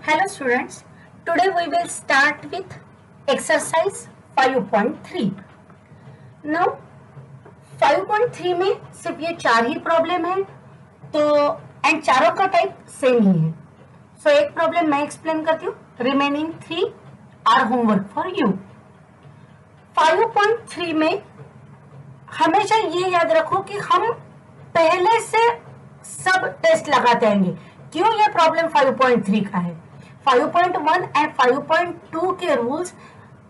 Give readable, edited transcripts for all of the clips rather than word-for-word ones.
Hello students, today we will start with exercise 5.3. Now 5.3 में सिर्फ ये 4 ही प्रॉब्लम है, तो एंड चारों का टाइप सेम ही है। सो एक प्रॉब्लम मैं एक्सप्लेन करती हूँ, remaining 3 are homework for you. 5.3 में हमेशा ये याद रखो कि हम पहले से सब टेस्ट लगाते आएंगे। क्यों ये प्रॉब्लम 5.3 का है? 5.1 एंड 5.2 के रूल्स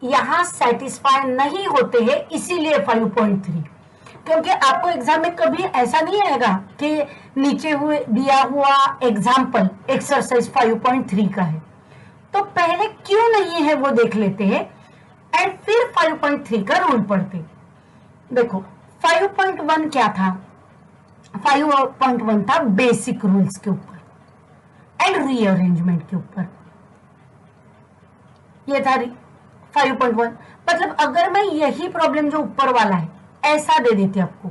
यहाँ सेटिस्फाई नहीं होते हैं, इसीलिए 5.3। क्योंकि आपको एग्जाम में कभी ऐसा नहीं आएगा कि नीचे हुए दिया हुआ एग्जाम्पल एक्सरसाइज 5.3 का है। तो पहले क्यों नहीं है वो देख लेते हैं एंड फिर 5.3 का रूल पढ़ते। देखो 5.1 क्या था? 5.1 था बेसिक रूल्स के ऊपर एंड रीअरेंजमेंट के ऊपर। ये था 5.1। मतलब अगर मैं यही प्रॉब्लम जो ऊपर वाला है ऐसा दे देती आपको,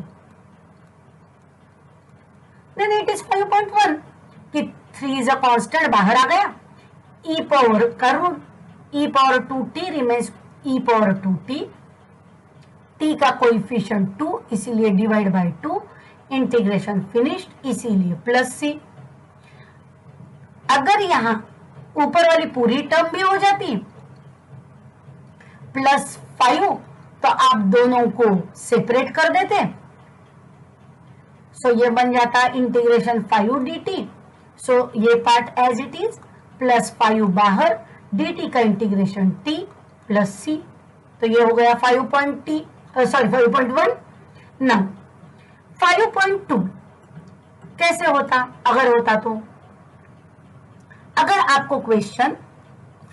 देन इट इज 5.1 कि 3 इज अ कांस्टेंट बाहर आ गया, e पावर का rule, e power 2t remains e power 2t, t का कोएफिशिएंट 2 इसीलिए डिवाइड बाय 2, इंटीग्रेशन फिनिश्ड इसीलिए प्लस c। अगर यहां ऊपर वाली पूरी टर्म भी हो जाती प्लस 5, तो आप दोनों को सेपरेट कर देते। सो ये बन जाता इंटीग्रेशन 5 dt। सो ये part as it is, plus 5 बाहर, dt का इंटीग्रेशन t प्लस c। तो ये हो गया 5.1। ना 5.2 कैसे होता? अगर होता तो, अगर आपको क्वेश्चन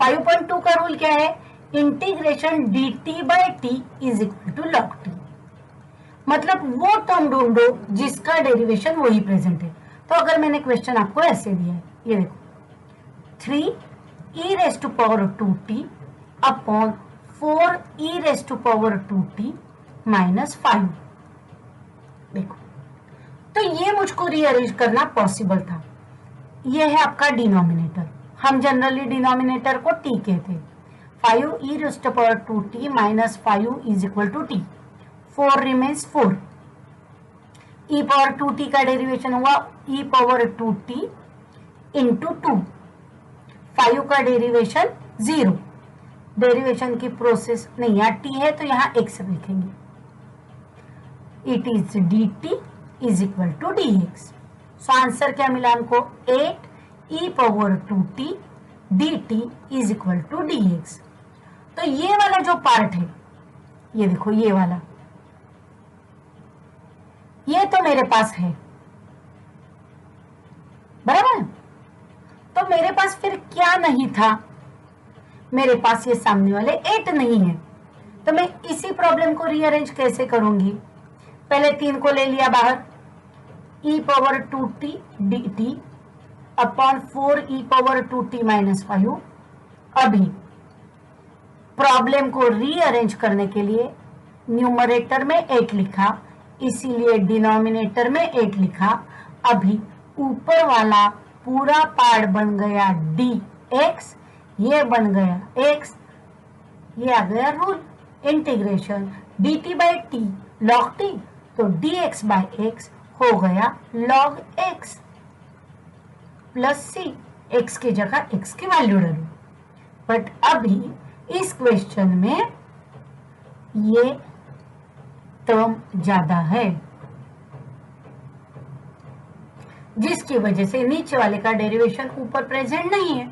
5.2 का रूल क्या है? Integration dt by t is equal to log t। मतलब वो टर्म ढूंढो जिसका डेरिवेशन वही प्रेजेंट है। तो अगर मैंने क्वेश्चन आपको ऐसे दिया है, ये देखो 3 e raise to power 2t upon 4 e raise to power 2t minus 5। देखो तो ये मुझको रीअरेंज करना पॉसिबल था। ये है आपका डिनोमिनेटर, हम जनरली डिनोमिनेटर को t कहते हैं। 5 e raise to power 2t minus 5 is equal to t, 4 remains 4, e power 2t का डेरिवेशन हुआ e पावर 2t इंटू 2, 5 का डेरिवेशन 0। डेरिवेशन की प्रोसेस नहीं, यहाँ t है तो यहाँ x लिखेंगे। It is dt is equal to dx। So answer क्या मिला हमको? 8 e power 2t dt is equal to dx। तो ये वाला जो पार्ट है, ये देखो ये वाला, ये तो मेरे पास है, बराबर। तो मेरे पास फिर क्या नहीं था? मेरे पास ये सामने वाले 8 नहीं है। तो मैं इसी प्रॉब्लम को रीअरेंज कैसे करूंगी? पहले 3 को ले लिया बाहर, e power 2t dt upon 4 e power 2t minus 5। अभी प्रॉब्लम को रीअरेंज करने के लिए न्यूमरेटर में 8 लिखा, इसीलिए डिनोमिनेटर में 8 लिखा। अभी ऊपर वाला पूरा पार्ट बन गया dx, ये बन गया x, ये आ गया rule integration dt by t log t, तो dx बाई x हो गया log x plus c। x की जगह x की वैल्यू डालो। बट अभी इस क्वेश्चन में ये टर्म ज्यादा है, जिसकी वजह से नीचे वाले का डेरिवेशन ऊपर प्रेजेंट नहीं है।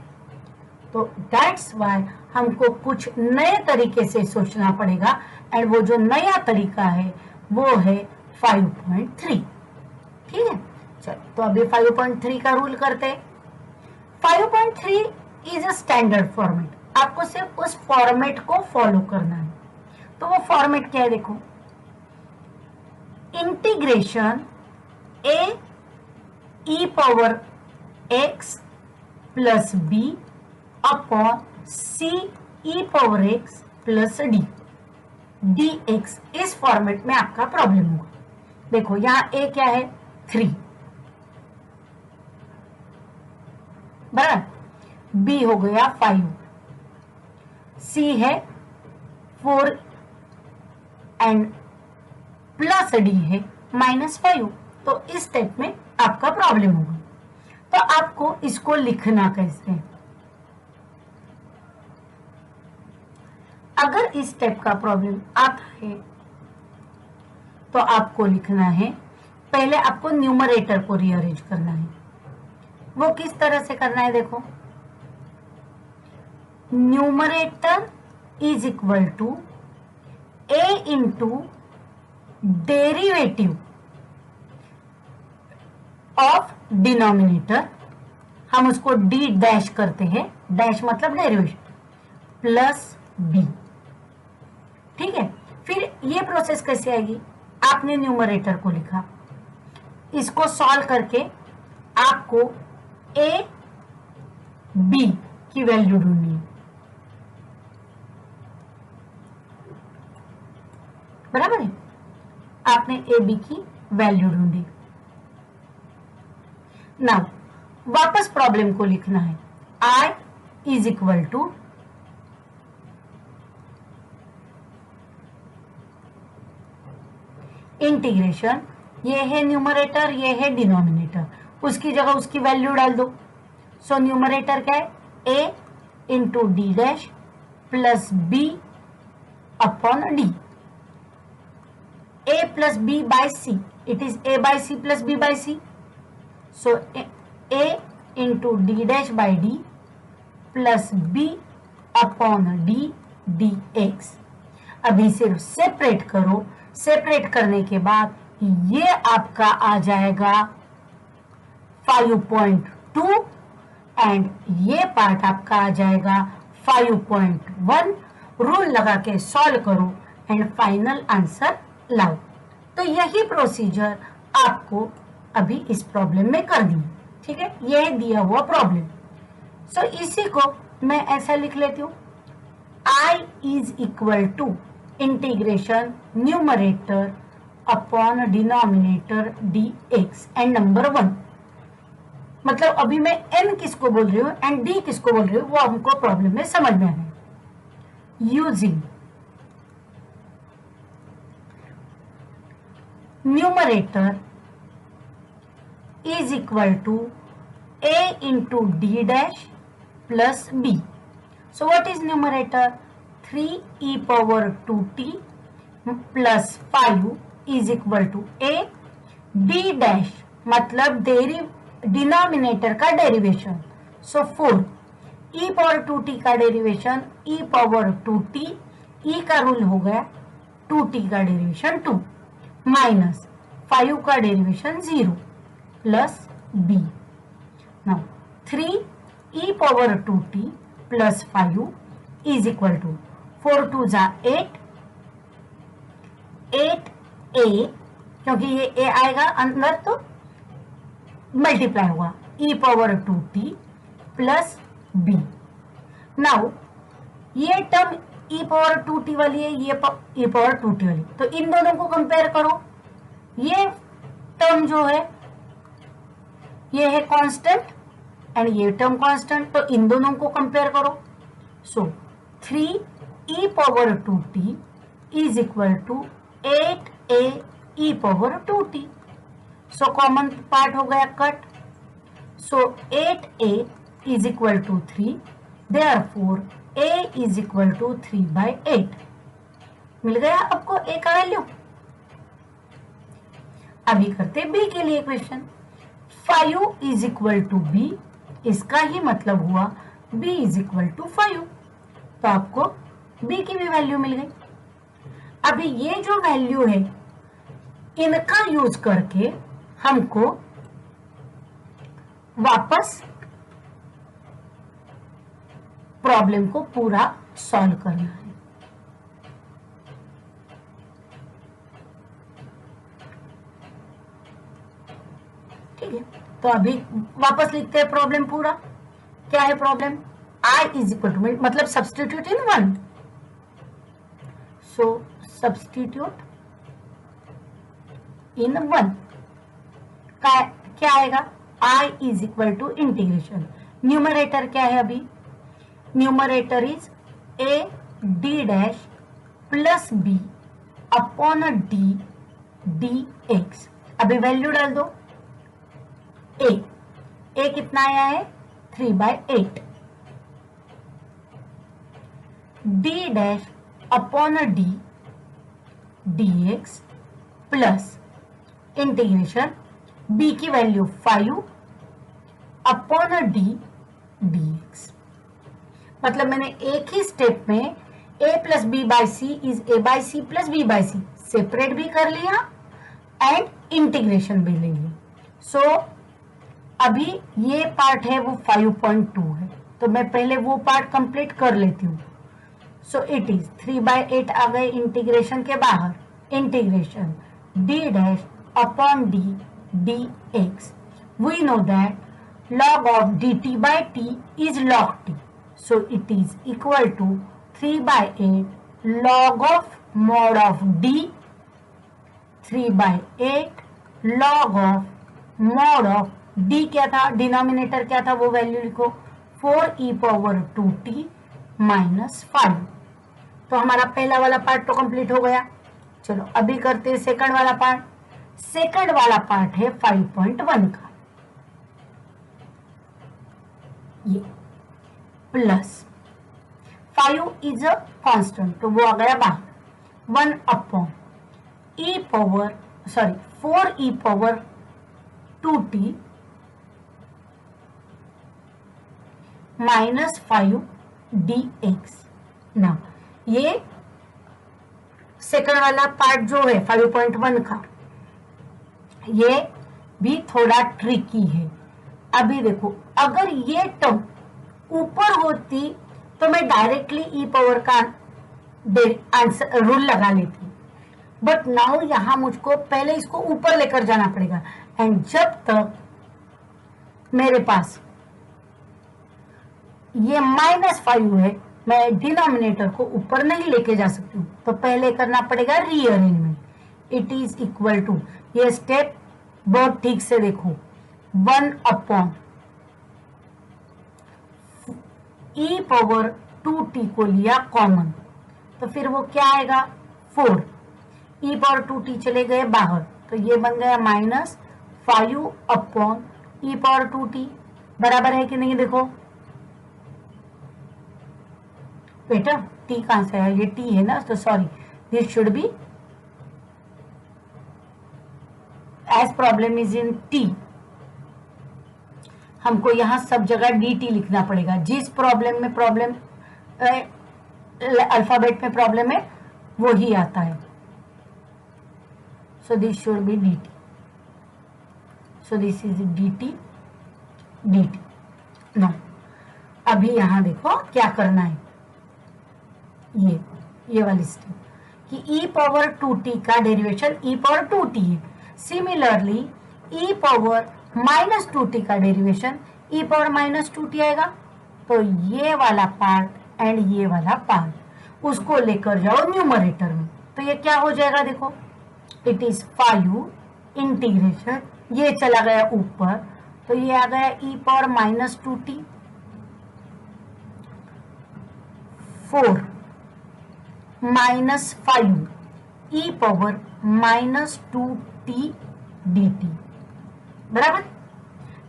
तो दैट्स वाई हमको कुछ नए तरीके से सोचना पड़ेगा, एंड वो जो नया तरीका है वो है 5.3। ठीक है, चलो तो अभी 5.3 का रूल करते हैं। 5.3 इज अ स्टैंडर्ड फॉर्मेट, आपको सिर्फ उस फॉर्मेट को फॉलो करना है। तो वो फॉर्मेट क्या है? देखो, integration a e power x plus b upon c e power x plus d dx, इस फॉर्मेट में आपका प्रॉब्लम होगा। देखो यहां a क्या है? 3, बराबर। b हो गया 5, c है 4 एंड प्लस d है -5। तो इस स्टेप में आपका प्रॉब्लम होगा। तो आपको इसको लिखना कैसे है? अगर इस स्टेप का प्रॉब्लम आता है तो आपको लिखना है, पहले आपको न्यूमरेटर को रीअरेंज करना है। वो किस तरह से करना है? देखो, numerator is equal to a into derivative of denominator, हम उसको d डैश करते हैं, डैश मतलब डेरिवेशन, प्लस b। ठीक है, फिर ये प्रोसेस कैसे आएगी? आपने न्यूमरेटर को लिखा, इसको सॉल्व करके आपको a b की वैल्यू ढूंढनी है, बराबर है? आपने a b की वैल्यू ढूंढी। नाउ वापस प्रॉब्लम को लिखना है, i is equal to integration, ये है न्यूमरेटर, ये है डिनोमिनेटर, उसकी जगह उसकी वैल्यू डाल दो। सो न्यूमरेटर क्या है? a into d dash plus b upon d, a plus b by c, it is a by c plus b by c। So a into d dash by d plus b upon d dx। अभी सिर्फ separate करो, separate करने के बाद ये आपका आ जाएगा 5.2 and ये पार्ट आपका आ जाएगा 5.1। रूल लगा के सॉल्व करो एंड फाइनल आंसर लाओ। तो यही प्रोसीजर आपको अभी इस प्रॉब्लम में कर दी। ठीक है, ये दिया हुआ प्रॉब्लम। सो इसी को मैं ऐसा लिख लेती हूँ, i is equal to integration numerator upon denominator dx and number 1। मतलब अभी मैं n किसको बोल रही हूँ एंड d किसको बोल रही हूँ वो हमको प्रॉब्लम में समझ में आना है। Using numerator is equal to a into d dash plus b। So what is numerator? 3e power 2t plus 5 is equal to a, d dash मतलब डिनोमिनेटर का derivation, so 4, e power 2t का derivation e power 2t, e का rule हो गया 2t का derivation 2 minus 5 का derivation 0 plus b। Now 3e power 2t plus 5 is equal to 4 2 जा 8, 8a, क्योंकि ये a आएगा अंदर तो मल्टीप्लाई होगा, e power 2t plus b। Now ये टर्म e पावर 2t वाली है, ये e पावर 2t वाली, तो इन दोनों को कंपेयर करो। ये टर्म जो है ये है कांस्टेंट एंड ये टर्म कांस्टेंट, तो इन दोनों को कंपेयर करो। So 3e power 2t is equal to 8a e power 2t। So common part हो गया cut, so 8a is equal to 3, therefore a is equal to 3/8। मिल गया आपको a का वैल्यू। अभी करते b के लिए question. 5 is equal to b, इसका ही मतलब हुआ b इज इक्वल टू 5, तो आपको b की भी वैल्यू मिल गई। अभी ये जो वैल्यू है इनका यूज करके हमको वापस प्रॉब्लम को पूरा सॉल्व करना है। ठीक है, तो अभी वापस लिखते हैं प्रॉब्लम पूरा। क्या है problem? i is equal to मतलब substitute in 1, so substitute in 1 क्या आएगा? i is equal to integration numerator क्या है अभी? Numerator is A D dash plus B upon D D X. अभी वैल्यू डाल दो। ए कितना आया है? 3/8 D dash upon D D X plus integration B की value 5 upon D D X. मतलब मैंने एक ही स्टेप में a plus b by c is a by c plus b by c separate भी कर लिया एंड इंटीग्रेशन भी ले लिया। सो अभी ये पार्ट है वो 5.2 है, तो मैं पहले वो पार्ट कंप्लीट कर लेती हूँ। सो इट इज 3/8 आ गए इंटीग्रेशन के बाहर, integration d dash upon D D x. We know that log of dt by t is log t, so it is equal to 3/8 log of mod of d 3/8 log of mod of d क्या था, denominator क्या था, वो value लिखो 4e⁻²t minus 5। तो हमारा पहला वाला पार्ट तो कंप्लीट हो गया। चलो अभी करते हैं सेकंड वाला पार्ट। सेकंड वाला पार्ट है 5.1 का, ये प्लस 5 इज अ कांस्टेंट तो वो आ गया बाहर 1 upon e⁻, 4e⁻2t minus 5 dx। ना ये सेकंड वाला पार्ट जो है 5.1 का, ये भी थोड़ा ट्रिकी है। अभी देखो, अगर ये टर्म ऊपर होती तो मैं डायरेक्टली ई पावर का आंसर रूल लगा लेती, बट नाउ यहां मुझको पहले इसको ऊपर लेकर जाना पड़ेगा। एंड जब तक मेरे पास ये -5 है, मैं डिनोमिनेटर को ऊपर नहीं लेके जा सकती हूँ, तो पहले करना पड़ेगा rearrangement. It is equal to, ये स्टेप बहुत ठीक से देखो, 1 अपॉन e⁻2t को लिया कॉमन, तो फिर वो क्या आएगा 4, e⁻2t चले गए बाहर, तो ये बन गया -5 अपॉन e⁻2t। बराबर है कि नहीं? देखो बेटा t कहां से आया? ये t है ना, तो sorry, this should be as problem is in t, हमको यहां सब जगह dt लिखना पड़ेगा। जिस प्रॉब्लम में अल्फाबेट में प्रॉब्लम है वो ही आता है। So this should be dt, so this is dt dt। No, अभी यहां देखो क्या करना है, ये वाली स्टेप कि e⁻2t का डेरिवेशन e⁻2t है। सिमिलरली e⁻−2t का डेरिवेशन e⁻−2t आएगा। तो ये वाला पार्ट एंड ये वाला पार्ट उसको लेकर जाओ न्यूमरेटर में, तो ये क्या हो जाएगा? देखो, इट इज 5 इंटीग्रेशन, ये चला गया ऊपर, तो ये आ गया e⁻−2t 4 -5 e⁻−2t dt। बराबर।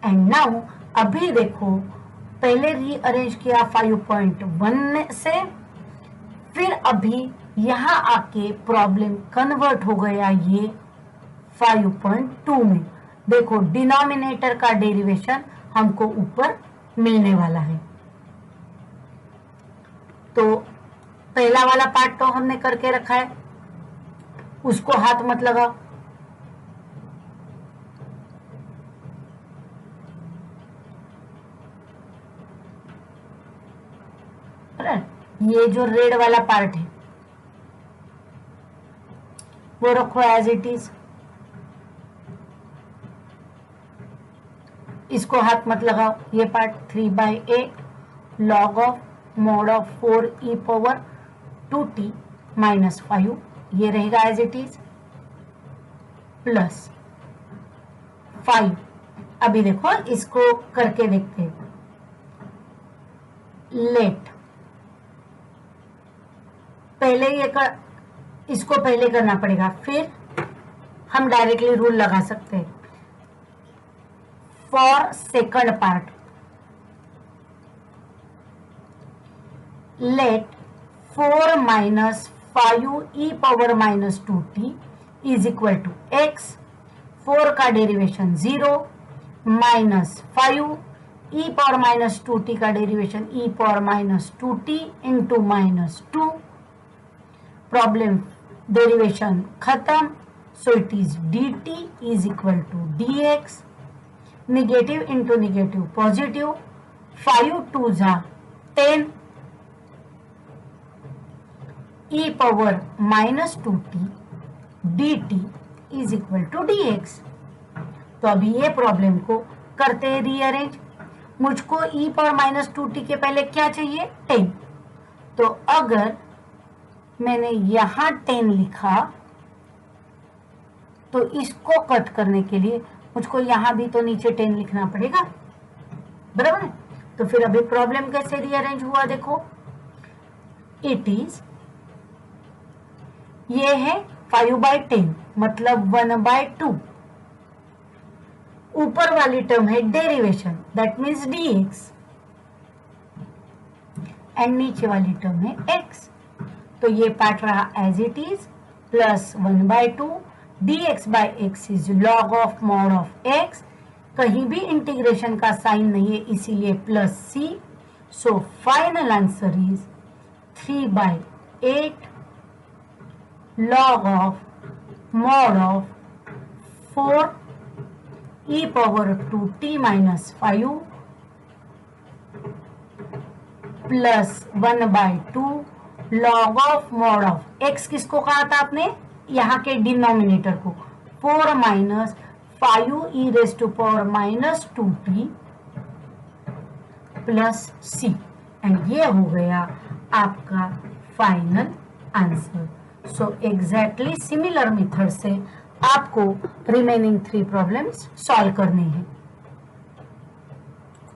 एंड नाउ अभी देखो, पहले रीअरेंज किया 5.1 से, फिर अभी यहां आके प्रॉब्लम कन्वर्ट हो गया ये 5.2 में। देखो, डिनोमिनेटर का डेरिवेशन हमको ऊपर मिलने वाला है, तो पहला वाला पार्ट तो हमने करके रखा है, उसको हाथ मत लगाओ। ये जो रेड वाला पार्ट है वो रखो एज इट इज, इसको हाथ मत लगाओ। ये part 3/8 log of mod of 4e⁻2t minus 5, ये रहेगा एज इट इज, प्लस 5। अभी देखो इसको करके देखते हैं, लेट पहले इसको पहले करना पड़ेगा, फिर हम डायरेक्टली रूल लगा सकते हैं। For second part, let 4 minus 5 e power minus 2t is equal to x, 4 का derivation 0 minus 5 e power minus 2t का derivation e power minus 2t into minus 2। Problem derivation खत्म, so it is dt is equal to dx। Negative into negative positive, 5 2 जा 10 e power minus 2t dt is equal to dx। तो अभी ये problem को करते हैं rearrange. मुझको e power minus 2t के पहले क्या चाहिए, 10। तो अगर मैंने यहां 10 लिखा तो इसको कट करने के लिए मुझको यहां भी तो नीचे 10 लिखना पड़ेगा, बराबर है। तो फिर अभी प्रॉब्लम कैसे रीअरेंज हुआ देखो, इट इज, ये है 5/10 मतलब 1/2, ऊपर वाली टर्म है derivation that means dx and नीचे वाली टर्म है x। तो ये पार्ट रहा as it is plus 1/2, dx by x is log of mod of x, कहीं भी इंटीग्रेशन का साइन नहीं है इसीलिए plus c। So final answer is 3/8 log of mod of 4 e power 2t minus 5 plus 1/2 log of mod of x, किसको कहा था आपने, यहाँ के डिनोमिनेटर को, 4 minus 5 e raise to power minus 2t plus c, and ये हो गया आपका final answer. So exactly similar method से आपको रिमेनिंग 3 प्रॉब्लम्स सॉल्व करने हैं।